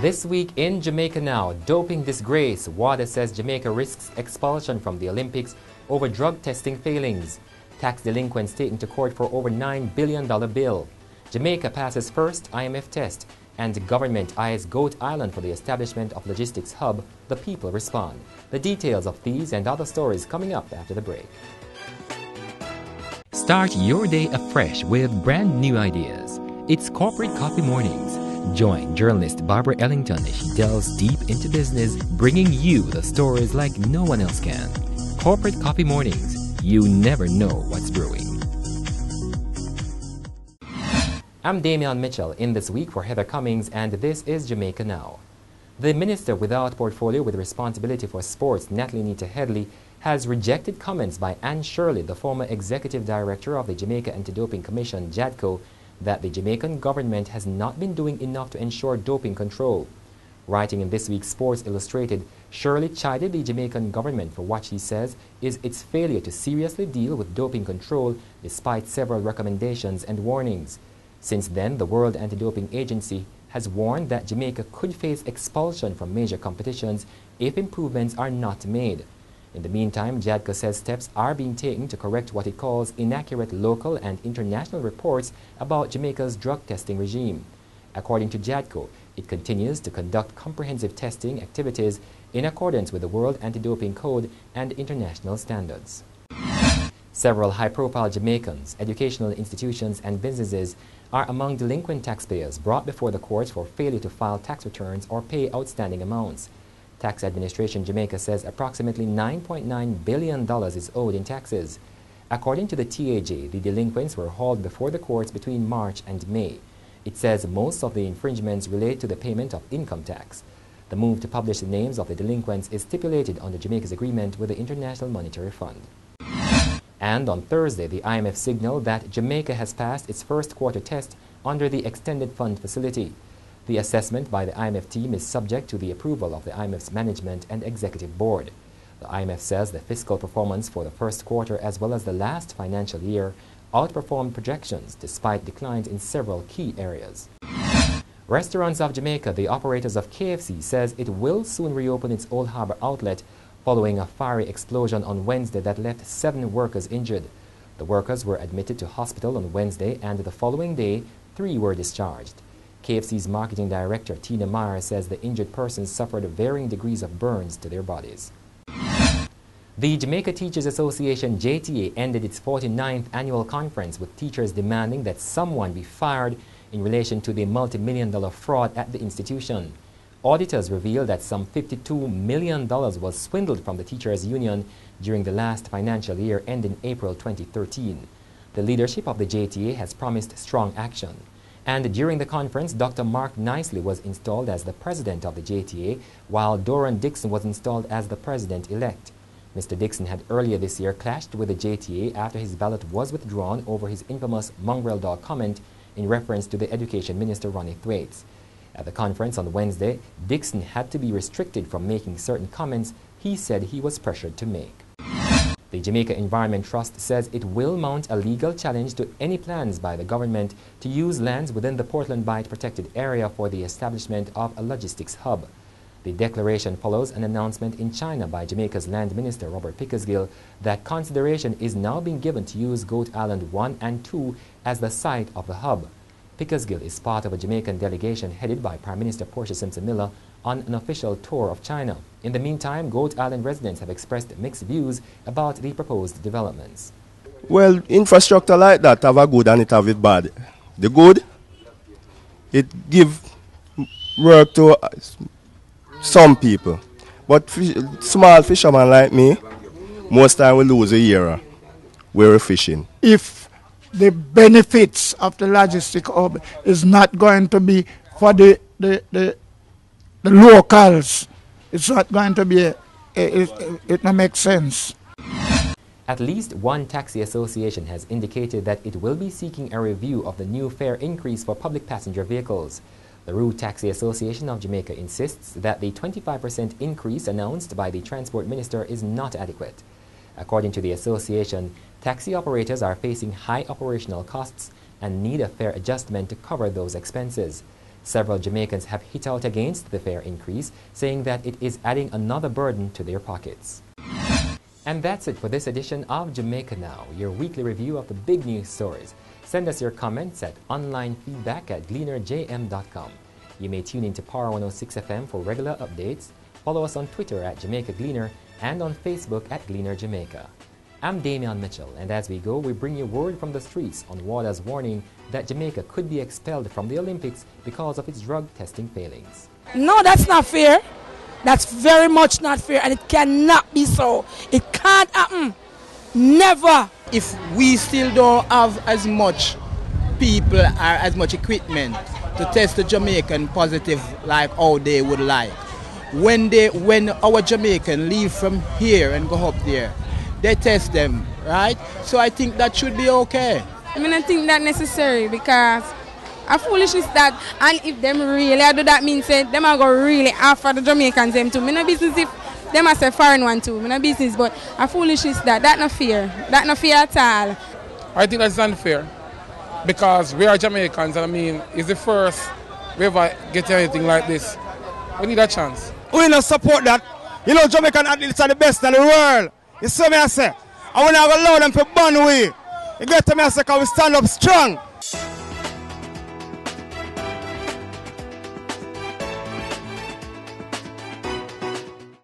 This week in Jamaica Now, doping disgrace. WADA says Jamaica risks expulsion from the Olympics over drug testing failings. Tax delinquents taken to court for over $9 billion bill. Jamaica passes first IMF test. And government eyes Gov't Island for the establishment of logistics hub. The people respond. The details of these and other stories coming up after the break. Start your day afresh with brand new ideas. It's Corporate Coffee Mornings. Join journalist Barbara Ellington as she delves deep into business, bringing you the stories like no one else can. Corporate Coffee Mornings. You never know what's brewing. I'm Damian Mitchell in this week for Heather Cummings, and this is Jamaica Now. The Minister without portfolio with responsibility for sports, Natalie Nita Headley, has rejected comments by Anne Shirley, the former Executive Director of the Jamaica Anti-Doping Commission, JADCO, that the Jamaican government has not been doing enough to ensure doping control. Writing in this week's Sports Illustrated, Shirley chided the Jamaican government for what she says is its failure to seriously deal with doping control despite several recommendations and warnings. Since then, the World Anti-Doping Agency has warned that Jamaica could face expulsion from major competitions if improvements are not made. In the meantime, JADCO says steps are being taken to correct what it calls inaccurate local and international reports about Jamaica's drug testing regime. According to JADCO, it continues to conduct comprehensive testing activities in accordance with the World Anti-Doping Code and international standards. Several high-profile Jamaicans, educational institutions and businesses are among delinquent taxpayers brought before the courts for failure to file tax returns or pay outstanding amounts. Tax Administration Jamaica says approximately $9.9 billion is owed in taxes. According to the TAJ, the delinquents were hauled before the courts between March and May. It says most of the infringements relate to the payment of income tax. The move to publish the names of the delinquents is stipulated under Jamaica's agreement with the International Monetary Fund. And on Thursday, the IMF signaled that Jamaica has passed its first quarter test under the Extended Fund Facility. The assessment by the IMF team is subject to the approval of the IMF's management and executive board. The IMF says the fiscal performance for the first quarter as well as the last financial year outperformed projections despite declines in several key areas. Restaurants of Jamaica, the operators of KFC, says it will soon reopen its Old Harbour outlet following a fiery explosion on Wednesday that left 7 workers injured. The workers were admitted to hospital on Wednesday, and the following day, 3 were discharged. KFC's marketing director, Tina Meyer, says the injured persons suffered varying degrees of burns to their bodies. The Jamaica Teachers Association, JTA, ended its 49th annual conference with teachers demanding that someone be fired in relation to the multi-million-dollar fraud at the institution. Auditors revealed that some $52 million was swindled from the teachers' union during the last financial year ending April 2013. The leadership of the JTA has promised strong action. And during the conference, Dr. Mark Nicely was installed as the president of the JTA, while Doran Dixon was installed as the president-elect. Mr. Dixon had earlier this year clashed with the JTA after his ballot was withdrawn over his infamous mongrel dog comment in reference to the Education Minister Ronnie Thwaites. At the conference on Wednesday, Dixon had to be restricted from making certain comments he said he was pressured to make. The Jamaica Environment Trust says it will mount a legal challenge to any plans by the government to use lands within the Portland Bight protected area for the establishment of a logistics hub. The declaration follows an announcement in China by Jamaica's Land Minister Robert Pickersgill that consideration is now being given to use Gov't Island 1 and 2 as the site of the hub. Pickersgill is part of a Jamaican delegation headed by Prime Minister Portia Simpson Miller on an official tour of China. In the meantime, Gov't Island residents have expressed mixed views about the proposed developments. Well, infrastructure like that have a good and it have it bad. The good, it give work to some people. But small fishermen like me, most time we lose a year where we're fishing. If the benefits of the logistic hub is not going to be for the locals, it's not going to be, it don't make sense. At least one taxi association has indicated that it will be seeking a review of the new fare increase for public passenger vehicles. The Route Taxi Association of Jamaica insists that the 25% increase announced by the Transport Minister is not adequate. According to the association, taxi operators are facing high operational costs and need a fare adjustment to cover those expenses. Several Jamaicans have hit out against the fare increase, saying that it is adding another burden to their pockets. And that's it for this edition of Jamaica Now, your weekly review of the big news stories. Send us your comments at onlinefeedback@gleanerjm.com. You may tune into Power 106 FM for regular updates. Follow us on Twitter at Jamaica Gleaner and on Facebook at Gleaner Jamaica. I'm Damian Mitchell, and as we go, we bring you word from the streets on WADA's warning that Jamaica could be expelled from the Olympics because of its drug testing failings. No, that's not fair. That's very much not fair, and it cannot be so. It can't happen. Never. If we still don't have as much people or as much equipment to test the Jamaican positive like how they would like, when our Jamaican leave from here and go up there, they test them, right? So I think that should be okay. I mean, I think that necessary because a foolishness that, and if them really do that means say them are going to really offer the Jamaicans them too. Me no business if them are say foreign one too. Me no business, but a foolishness that no fear. That no fear at all. I think that's unfair because we are Jamaicans, and I mean, it's the first we ever get anything like this. We need a chance. We don't support that. You know, Jamaican athletes are the best in the world. You see me I say? I want to allow them to burn away. You get to me I say, because we stand up strong.